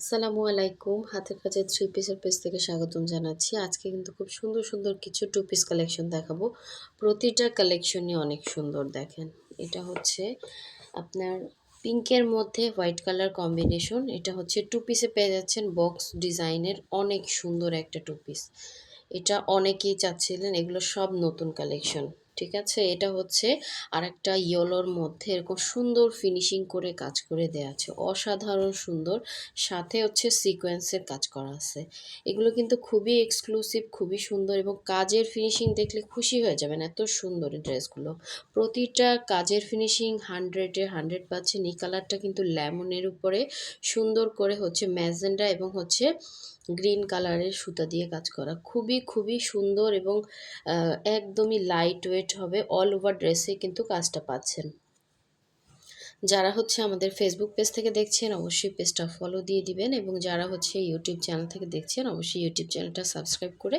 আসসালামু আলাইকুম। হাতের কাজের থ্রি পিসের পেজ থেকে স্বাগতম জানাচ্ছি। আজকে কিন্তু খুব সুন্দর, সুন্দর কিছু টু পিস কালেকশন দেখাবো। প্রতিটা কালেকশনই অনেক সুন্দর দেখেন। এটা হচ্ছে আপনার পিঙ্কের মধ্যে হোয়াইট কালার কম্বিনেশন। এটা হচ্ছে টু পিসে পেয়ে যাচ্ছেন বক্স ডিজাইনের অনেক সুন্দর একটা টু পিস। এটা অনেকেই চাচ্ছিলেন, এগুলো সব নতুন কালেকশন। ঠিক আছে? এটা হচ্ছে আরেকটা ইয়েলোর মধ্যে এরকম সুন্দর ফিনিশিং করে কাজ করে দেয়া আছে। অসাধারণ সুন্দর। সাথে হচ্ছে সিকোয়েন্সের কাজ করা আছে। এগুলো কিন্তু খুবই এক্সক্লুসিভ, খুবই সুন্দর এবং কাজের ফিনিশিং দেখলে খুশি হয়ে যাবেন। এত সুন্দর এই ড্রেসগুলো। প্রতিটা কাজের ফিনিশিং 100 এ 100 পাচ্ছেন। এই কালারটা কিন্তু লেমনের উপরে সুন্দর করে হচ্ছে ম্যাজেন্ডা এবং হচ্ছে গ্রিন কালারের সুতা দিয়ে কাজ করা। খুবই, খুবই সুন্দর এবং একদমই লাইট ওয়েট হবে। অল ওভার ড্রেসে কিন্তু কাজটা পাচ্ছেন। যারা হচ্ছে আমাদের ফেসবুক পেজ থেকে দেখছেন অবশ্যই পেজটা ফলো দিয়ে দিবেন এবং যারা হচ্ছে ইউটিউব চ্যানেল থেকে দেখছেন অবশ্যই ইউটিউব চ্যানেলটা সাবস্ক্রাইব করে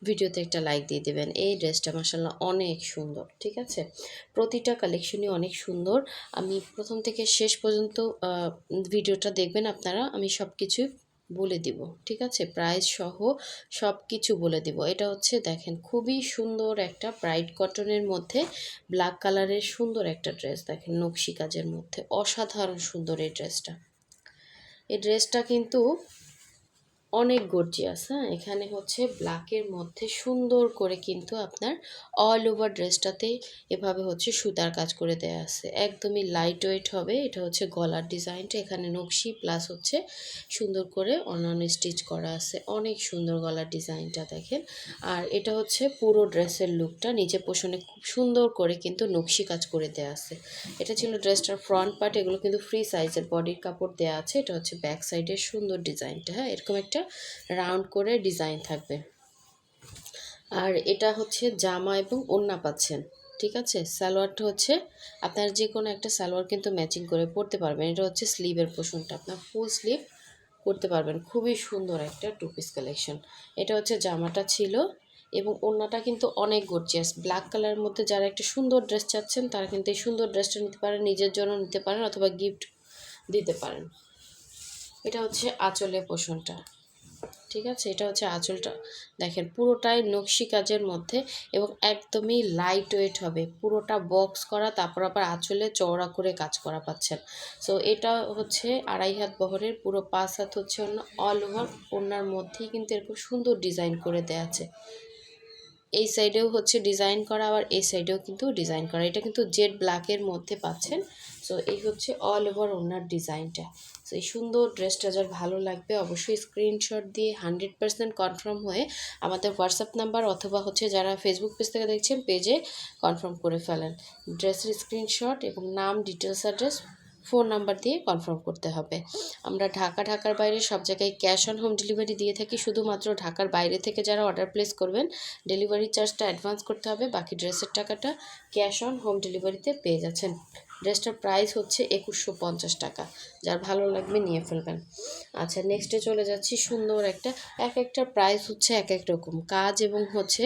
ভিডিওতে একটা লাইক দিয়ে দিবেন। এই ড্রেসটা মাশাআল্লাহ অনেক সুন্দর। ঠিক আছে? প্রতিটা কালেকশনই অনেক সুন্দর। আমি প্রথম থেকে শেষ পর্যন্ত ভিডিওটা দেখবেন আপনারা। আমি সব কিছুই বলে দিব। ঠিক আছে? প্রাইস সহ সব কিছু বলে দিব। এটা হচ্ছে দেখেন খুবই সুন্দর একটা ব্রাইট কটনের মধ্যে ব্ল্যাক কালারের সুন্দর একটা ড্রেস দেখেন নকশি কাজের মধ্যে। অসাধারণ সুন্দর এই ড্রেসটা। এই ড্রেসটা কিন্তু অনেক গর্জিয়াস, হ্যাঁ? এখানে হচ্ছে ব্ল্যাকের মধ্যে সুন্দর করে কিন্তু আপনার অল ওভার ড্রেসটাতে এভাবে হচ্ছে সুতার কাজ করে দেয়া আছে। একদমই লাইট ওয়েট হবে। এটা হচ্ছে গলার ডিজাইনটা। এখানে নকশি প্লাস হচ্ছে সুন্দর করে অন্যান্য স্টিচ করা আছে। অনেক সুন্দর গলার ডিজাইনটা দেখেন। আর এটা হচ্ছে পুরো ড্রেসের লুকটা। নিচে পোষণে খুব সুন্দর করে কিন্তু নকশি কাজ করে দেয়া আছে। এটা ছিল ড্রেসটার ফ্রন্ট পার্ট। এগুলো কিন্তু ফ্রি সাইজের বডির কাপড় দেয়া আছে। এটা হচ্ছে ব্যাক সাইডের সুন্দর ডিজাইনটা, হ্যাঁ? এরকম একটা রাউন্ড করে ডিজাইন থাকবে। আর এটা হচ্ছে জামা এবং ওড়না পাচ্ছেন। ঠিক আছে? সালোয়ারটা হচ্ছে আপনার যে কোনো একটা সালোয়ার কিন্তু ম্যাচিং করে পরতে পারবেন। এটা হচ্ছে স্লিভের পোর্শনটা। আপনার ফুল স্লিভ করতে পারবেন। খুবই সুন্দর একটা টু পিস কালেকশন। এটা হচ্ছে জামাটা ছিল এবং ওড়নাটা কিন্তু অনেক গর্জিয়াস। ব্ল্যাক কালারের মধ্যে যারা একটা সুন্দর ড্রেস চাচ্ছেন তারা কিন্তু এই সুন্দর ড্রেসটা নিতে পারেন, নিজের জন্য নিতে পারেন অথবা গিফট দিতে পারেন। এটা হচ্ছে আঁচলের পোর্শনটা। ঠিক আছে? এটা হচ্ছে আঁচলটা। দেখেন পুরোটাই নকশি কাজের মধ্যে এবং একদমই লাইট ওয়েট হবে। পুরোটা বক্স করা, তারপর আবার আঁচলে চওড়া করে কাজ করা পাচ্ছেন। সো এটা হচ্ছে 2.5 হাত বহরের, পুরো 5 হাত হচ্ছে ওড়না। অল ওভার ওড়নার মধ্যেই কিন্তু এরকম সুন্দর ডিজাইন করে দেয়া আছে। এই সাইডেও হচ্ছে ডিজাইন করা, আবার এই সাইডেও কিন্তু ডিজাইন করা। এটা কিন্তু জেড ব্ল্যাকের মধ্যে পাচ্ছেন। সো এই হচ্ছে অল ওভার ওড়নার ডিজাইনটা। সো এই সুন্দর ড্রেসটা যার ভালো লাগবে অবশ্যই স্ক্রিনশট দিয়ে 100% কনফার্ম হয়ে আমাদের হোয়াটসঅ্যাপ নাম্বার অথবা হচ্ছে যারা ফেসবুক পেজ থেকে দেখছেন পেজে কনফার্ম করে ফেলেন। ড্রেসের স্ক্রিনশট এবং নাম, ডিটেলস, অ্যাড্রেস, ফোন নাম্বার দিয়ে কনফার্ম করতে হবে। আমরা ঢাকার বাইরে সব জায়গায় ক্যাশ অন হোম ডেলিভারি দিয়ে থাকি। শুধুমাত্র ঢাকার বাইরে থেকে যারা অর্ডার প্লেস করবেন ডেলিভারি চার্জটা অ্যাডভান্স করতে হবে, বাকি ড্রেসের টাকাটা ক্যাশ অন হোম ডেলিভারিতে পেয়ে যাচ্ছেন। ড্রেসটার প্রাইস হচ্ছে 2150 টাকা। যার ভালো লাগবে নিয়ে ফেলবেন। আচ্ছা, নেক্সটে চলে যাচ্ছি। সুন্দর একটা, এক একটা প্রাইস হচ্ছে এক এক রকম কাজ এবং হচ্ছে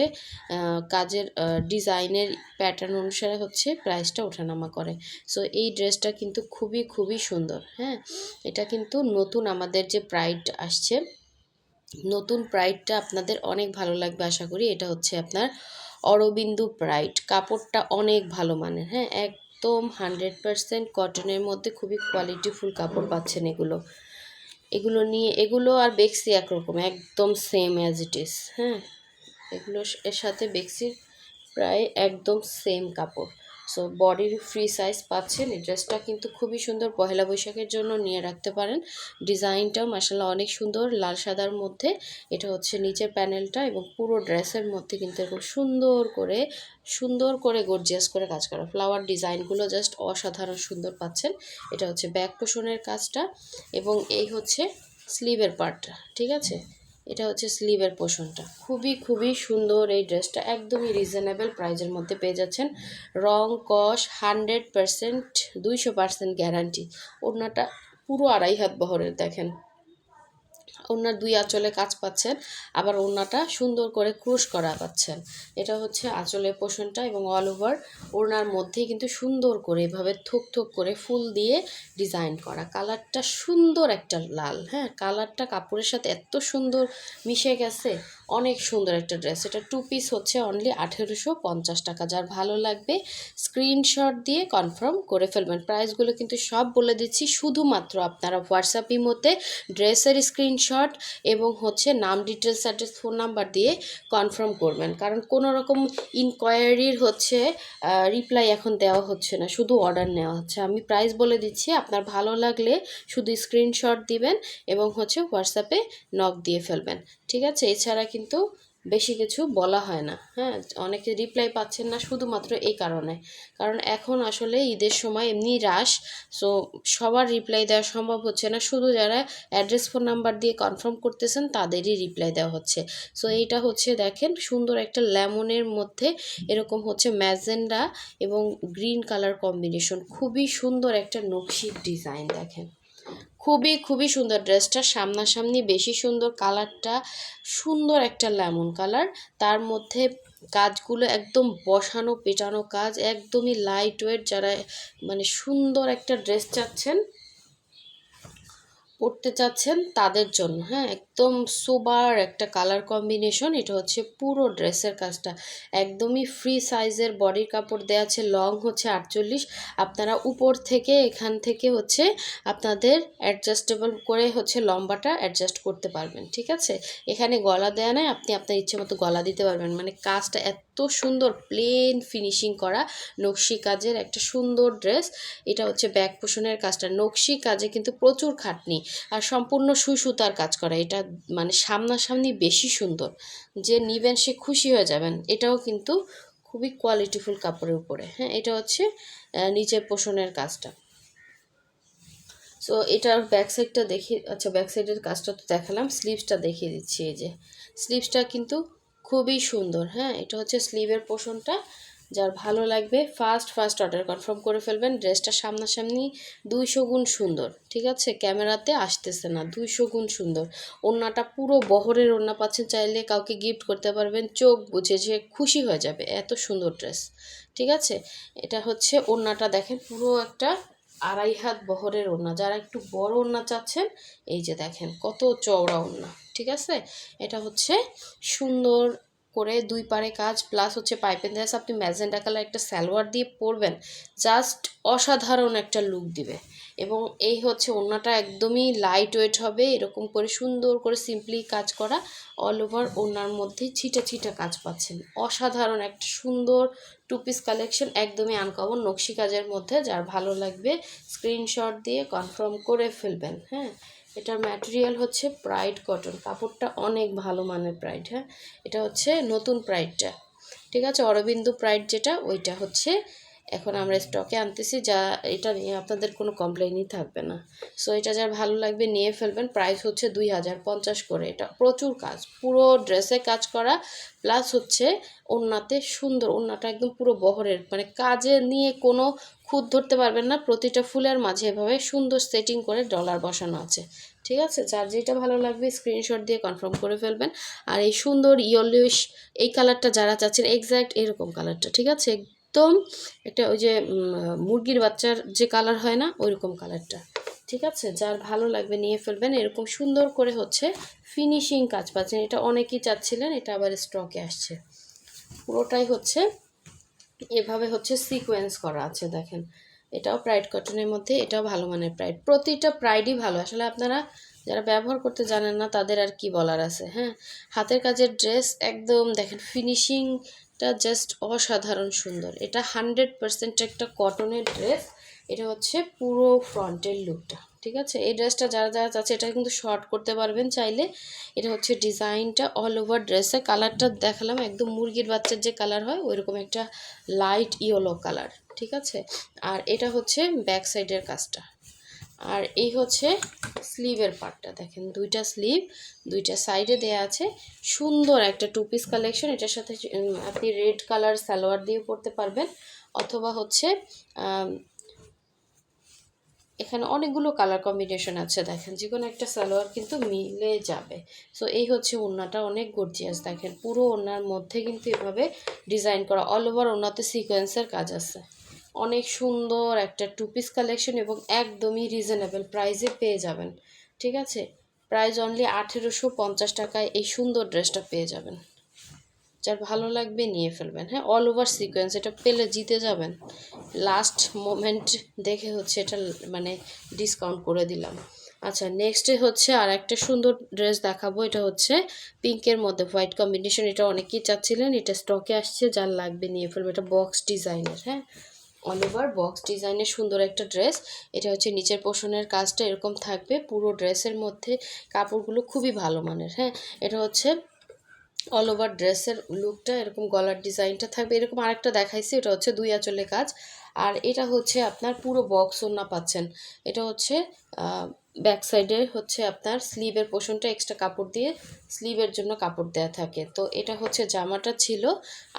কাজের ডিজাইনের প্যাটার্ন অনুসারে হচ্ছে প্রাইসটা ওঠানামা করে। সো এই ড্রেসটা কিন্তু খুবই খুবই সুন্দর, হ্যাঁ? এটা কিন্তু নতুন আমাদের যে প্রাইড আসছে, নতুন প্রাইডটা আপনাদের অনেক ভালো লাগবে আশা করি। এটা হচ্ছে আপনার অরবিন্দু প্রাইড। কাপড়টা অনেক ভালো মানের, হ্যাঁ? একদম 100% কটনের মধ্যে খুবই কোয়ালিটিফুল কাপড় পাচ্ছেন এগুলো। এগুলো আর বেক্সি একরকম, একদম সেম অ্যাজ ইট ইজ, হ্যাঁ? এগুলো এর সাথে বেক্সির প্রায় একদম সেম কাপড়। সো বডির ফ্রি সাইজ পাচ্ছেন। এই ড্রেসটা কিন্তু খুবই সুন্দর, পহেলা বৈশাখের জন্য নিয়ে রাখতে পারেন। ডিজাইনটাও মাশাআল্লাহ অনেক সুন্দর, লাল সাদার মধ্যে। এটা হচ্ছে নিচের প্যানেলটা এবং পুরো ড্রেসের মধ্যে কিন্তু এরকম সুন্দর করে গর্জিয়াস করে কাজ করা। ফ্লাওয়ার ডিজাইনগুলো জাস্ট অসাধারণ সুন্দর পাচ্ছেন। এটা হচ্ছে ব্যাক পোষণের কাজটা এবং এই হচ্ছে স্লিভের পার্টটা। ঠিক আছে? এটা হচ্ছে স্লিভের পোর্শনটা। খুবই খুবই সুন্দর এই ড্রেসটা। একদমই রিজনেবল প্রাইজের মধ্যে পেয়ে যাচ্ছেন। রং কস 100%, 200% গ্যারান্টি। ওড়নাটা পুরো 2.5 হাত বহরের দেখেন। ওড়নার 2 আঁচলে কাজ পাচ্ছেন, আবার ওড়নাটা সুন্দর করে ক্রুশ করা পাচ্ছেন। এটা হচ্ছে আঁচলের পোর্শনটা এবং অল ওভার ওড়নার মধ্যেই কিন্তু সুন্দর করে এভাবে থোক থোক করে ফুল দিয়ে ডিজাইন করা। কালারটা সুন্দর একটা লাল, হ্যাঁ, কালারটা কাপড়ের সাথে এত সুন্দর মিশে গেছে, অনেক সুন্দর একটা ড্রেস। এটা 2 পিস হচ্ছে অনলি 1850 টাকা। যার ভালো লাগবে স্ক্রিনশট দিয়ে কনফার্ম করে ফেলবেন। প্রাইসগুলো কিন্তু সব বলে দিচ্ছি, শুধুমাত্র আপনারা হোয়াটসঅ্যাপ ইমোতে ড্রেসের স্ক্রিনশট এবং হচ্ছে নাম, ডিটেলস, অ্যাড্রেস, ফোন নাম্বার দিয়ে কনফার্ম করবেন। কারণ কোনো রকম ইনকোয়ারির হচ্ছে রিপ্লাই এখন দেওয়া হচ্ছে না, শুধু অর্ডার নেওয়া হচ্ছে। আমি প্রাইস বলে দিচ্ছি, আপনার ভালো লাগলে শুধু স্ক্রিনশট দিবেন এবং হচ্ছে হোয়াটসঅ্যাপে নক দিয়ে ফেলবেন, ঠিক আছে? এছাড়া কিন্তু বেশি কিছু বলা হয় না, হ্যাঁ। অনেকে রিপ্লাই পাচ্ছেন না শুধুমাত্র এই কারণে, কারণ এখন আসলে ঈদের সময় এমনি রাশ, সো সবার রিপ্লাই দেওয়া সম্ভব হচ্ছে না। শুধু যারা অ্যাড্রেস, ফোন নাম্বার দিয়ে কনফার্ম করতেছেন তাদেরই রিপ্লাই দেওয়া হচ্ছে। সো এইটা হচ্ছে দেখেন সুন্দর একটা লেমনের মধ্যে এরকম হচ্ছে ম্যাজেন্ডা এবং গ্রিন কালার কম্বিনেশন, খুবই সুন্দর একটা নকশির ডিজাইন দেখেন, খুবই সুন্দর। ড্রেসটা সামনাসামনি বেশি সুন্দর, কালারটা সুন্দর একটা লেমন কালার, তার মধ্যে কাজগুলো একদম বসানো পেটানো কাজ, একদমই লাইট ওয়েট। যারা মানে সুন্দর একটা ড্রেস চাচ্ছেন, পড়তে চাচ্ছেন তাদের জন্য, হ্যাঁ, একদম সোবার একটা কালার কম্বিনেশন। এটা হচ্ছে পুরো ড্রেসের কাজটা একদমই ফ্রি সাইজের বডির কাপড় দেওয়া আছে, লং হচ্ছে 48। আপনারা উপর থেকে এখান থেকে হচ্ছে আপনাদের অ্যাডজাস্টেবল করে হচ্ছে লম্বাটা অ্যাডজাস্ট করতে পারবেন, ঠিক আছে? এখানে গলা দেওয়া নেই, আপনি আপনার ইচ্ছে মতো গলা দিতে পারবেন। মানে কাজটা এত সুন্দর, প্লেন ফিনিশিং করা নকশি কাজের একটা সুন্দর ড্রেস। এটা হচ্ছে ব্যাক পোষণের কাজটা নকশি কাজে কিন্তু প্রচুর খাটনি, আর সম্পূর্ণ সুই সুতার কাজ করা। এটা মানে সামনাসামনি বেশি সুন্দর, যে নিবেন সে খুশি হয়ে যাবেন। এটাও কিন্তু খুবই কোয়ালিটিফুল কাপড়ের উপরে, হ্যাঁ। এটা হচ্ছে নিচের পোষণের কাজটা। সো এটার ব্যাক সাইডটা দেখি, আচ্ছা ব্যাক সাইডের কাজটা তো দেখালাম, স্লিভসটা দেখিয়ে দিচ্ছি। এই যে স্লিভসটা কিন্তু খুবই সুন্দর, হ্যাঁ। এটা হচ্ছে স্লিভের পোর্শনটা। যার ভালো লাগবে ফার্স্ট অর্ডার কনফার্ম করে ফেলবেন। ড্রেসটা সামনাসামনি 200 গুণ সুন্দর, ঠিক আছে? ক্যামেরাতে আসতেছে না, 200 গুণ সুন্দর। ওড়নাটা পুরো বহরের ওড়না পাচ্ছেন, চাইলে কাউকে গিফট করতে পারবেন, চোখ বুঝে যে খুশি হয়ে যাবে, এত সুন্দর ড্রেস, ঠিক আছে? এটা হচ্ছে ওড়নাটা দেখেন, পুরো একটা 2.5 হাত বহরের ওড়না। যারা একটু বড় ওড়না চাচ্ছেন, এই যে দেখেন কত চওড়া ওড়না, ঠিক আছে? এটা হচ্ছে সুন্দর করে 2 পারে কাজ, প্লাস হচ্ছে পাইপেন দেওয়া আছে। আপনি ম্যাজেন্ডা কালার একটা সালোয়ার দিয়ে পরবেন, জাস্ট অসাধারণ একটা লুক দিবে। এবং এই হচ্ছে ওড়নাটা একদমই লাইট ওয়েট হবে, এরকম করে সুন্দর করে সিম্পলি কাজ করা। অল ওভার ওড়নার মধ্যে ছিটা ছিটা কাজ পাচ্ছেন, অসাধারণ একটা সুন্দর 2 পিস কালেকশন, একদমই আনকমন নকশি কাজের মধ্যে। যার ভালো লাগবে স্ক্রিনশট দিয়ে কনফার্ম করে ফেলবেন, হ্যাঁ। এটার ম্যাটেরিয়াল হচ্ছে প্রাইড কটন, কাপড়টা অনেক ভালো মানের প্রাইড, হ্যাঁ। এটা হচ্ছে নতুন প্রাইডটা, ঠিক আছে? অরবিন্দু প্রাইড যেটা, ওইটা হচ্ছে এখন আমরা স্টকে আনতেছি, যা এটা নিয়ে আপনাদের কোনো কমপ্লেনই থাকবে না। সো এটা যার ভালো লাগবে নিয়ে ফেলবেন। প্রাইস হচ্ছে 2050 করে। এটা প্রচুর কাজ, পুরো ড্রেসে কাজ করা, প্লাস হচ্ছে ওড়নাতে সুন্দর, ওড়নাটা একদম পুরো বহরের, মানে কাজে নিয়ে কোনো খুঁত ধরতে পারবেন না। প্রতিটা ফুলের মাঝে এভাবে সুন্দর সেটিং করে ডলার বসানো আছে, ঠিক আছে? যার যেটা ভালো লাগবে স্ক্রিনশট দিয়ে কনফার্ম করে ফেলবেন। আর এই সুন্দর ইয়েলোইশ এই কালারটা যারা চাচ্ছেন, এক্স্যাক্ট এরকম কালারটা, ঠিক আছে? একদম একটা ওই যে মুরগির বাচ্চার যে কালার হয় না, ওইরকম কালারটা, ঠিক আছে? যার ভালো লাগবে নিয়ে ফেলবেন। এরকম সুন্দর করে হচ্ছে ফিনিশিং কাজ পাচ্ছেন, এটা অনেকেই চাচ্ছিলেন, এটা আবার স্টকে আসছে। পুরোটাই হচ্ছে এভাবে হচ্ছে সিকোয়েন্স করা আছে দেখেন। এটাও প্রাইড কটনের মধ্যে, এটাও ভালো মানের প্রাইড। প্রতিটা প্রাইডই ভালো, আসলে আপনারা যারা ব্যবহার করতে জানেন না তাদের আর কি বলার আছে, হ্যাঁ। হাতের কাজের ড্রেস একদম দেখেন, ফিনিশিংটা জাস্ট অসাধারণ সুন্দর। এটা 100% একটা কটনের ড্রেস। এটা হচ্ছে পুরো ফ্রন্টের লুকটা, ঠিক আছে? এই ড্রেসটা যারা চাচ্ছে, এটা কিন্তু শর্ট করতে পারবেন চাইলে। এটা হচ্ছে ডিজাইনটা অল ওভার ড্রেসে। কালারটা দেখালাম একদম মুরগির বাচ্চার যে কালার হয় ওইরকম একটা লাইট ইয়েলো কালার, ঠিক আছে? আর এটা হচ্ছে ব্যাক সাইডের কাজটা। আর এই হচ্ছে স্লিভের পার্টটা দেখেন, দুইটা স্লিভ, দুইটা সাইডে দেয়া আছে। সুন্দর একটা 2 পিস কালেকশন। এটার সাথে আপনি রেড কালার সালোয়ার দিয়ে পরতে পারবেন, অথবা হচ্ছে এখানে অনেকগুলো কালার কম্বিনেশন আছে, দেখেন যে কোনো একটা সালোয়ার কিন্তু মিলে যাবে। সো এই হচ্ছে ওড়নাটা, অনেক গর্জিয়াস, দেখেন পুরো ওড়নার মধ্যে কিন্তু এভাবে ডিজাইন করা, অল ওভার ওড়নাতে সিকোয়েন্সের কাজ আছে। অনেক সুন্দর একটা টু পিস কালেকশন এবং একদমই রিজনেবল প্রাইসে পেয়ে যাবেন। ঠিক আছে, প্রাইস অনলি 1850 টাকায় এই সুন্দর ড্রেসটা পেয়ে যাবেন। যার ভালো লাগবে নিয়ে ফেলবেন। হ্যাঁ, অল ওভার সিকোয়েন্স, এটা পেলে জিতে যাবেন। লাস্ট মোমেন্ট দেখে হচ্ছে এটা মানে ডিসকাউন্ট করে দিলাম। আচ্ছা, নেক্সটে হচ্ছে আর একটা সুন্দর ড্রেস দেখাবো। এটা হচ্ছে পিঙ্কের মধ্যে হোয়াইট কম্বিনেশন, এটা অনেকেই চাচ্ছিলেন, এটা স্টকে আসছে, যার লাগবে নিয়ে ফেলবে। এটা বক্স ডিজাইনের, হ্যাঁ, অল ওভার বক্স ডিজাইনের সুন্দর একটা ড্রেস। এটা হচ্ছে নিচের পোর্শনের কাজটা এরকম থাকবে, পুরো ড্রেসের মধ্যে কাপড়গুলো খুবই ভালো মানের। হ্যাঁ, এটা হচ্ছে অল ওভার ড্রেসের লুকটা, এরকম গলার ডিজাইনটা থাকবে। এরকম আরেকটা দেখাইছি, এটা হচ্ছে 2 আঁচলে কাজ। আর এটা হচ্ছে আপনার পুরো বক্স ওড়না পাচ্ছেন। এটা হচ্ছে ব্যাক সাইডে হচ্ছে আপনার স্লিভের পোর্শনটা এক্সট্রা কাপড় দিয়ে স্লিভের জন্য কাপড় দেওয়া থাকে। তো এটা হচ্ছে জামাটা ছিল।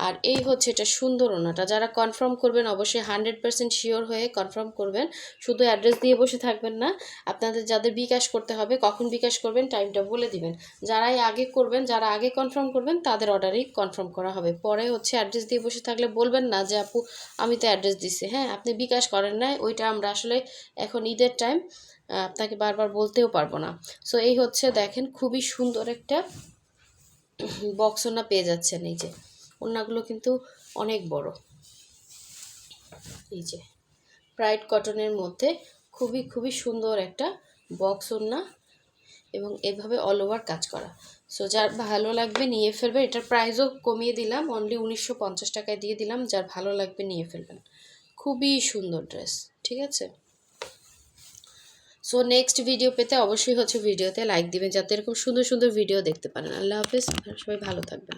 আর এই হচ্ছে এটা সুন্দর ওড়নাটা। যারা কনফার্ম করবেন অবশ্যই 100% শিওর হয়ে কনফার্ম করবেন, শুধু অ্যাড্রেস দিয়ে বসে থাকবেন না। আপনাদের যাদের বিকাশ করতে হবে, কখন বিকাশ করবেন টাইমটা বলে দিবেন। যারাই আগে করবেন, যারা আগে কনফার্ম করবেন তাদের অর্ডারই কনফার্ম করা হবে। পরে হচ্ছে অ্যাড্রেস দিয়ে বসে থাকলে বলবেন না যে আপু আমি তো অ্যাড্রেস দিছি, হ্যাঁ আপনি বিকাশ করেন নাই, ওইটা আমরা আসলে এখন ঈদের টাইম আপনাকে বারবার বলতেও পারবো না। সো এই হচ্ছে দেখেন খুবই সুন্দর একটা বক্স ওড়না পেয়ে যাচ্ছেন। এই যে ওড়নাগুলো কিন্তু অনেক বড়, এই যে প্রাইড কটনের মধ্যে খুবই খুবই সুন্দর একটা বক্স ওড়না এবং এভাবে অল ওভার কাজ করা। সো যার ভালো লাগবে নিয়ে ফেলবেন। এটার প্রাইসও কমিয়ে দিলাম, অনলি 1950 টাকায় দিয়ে দিলাম। যার ভালো লাগবে নিয়ে ফেলবেন, খুবই সুন্দর ড্রেস। ঠিক আছে, সো নেক্সট ভিডিও পেতে অবশ্যই হচ্ছে ভিডিওতে লাইক দিবেন, যাতে এরকম সুন্দর সুন্দর ভিডিও দেখতে পারেন। আল্লাহ হাফেজ, সবাই ভালো থাকবেন।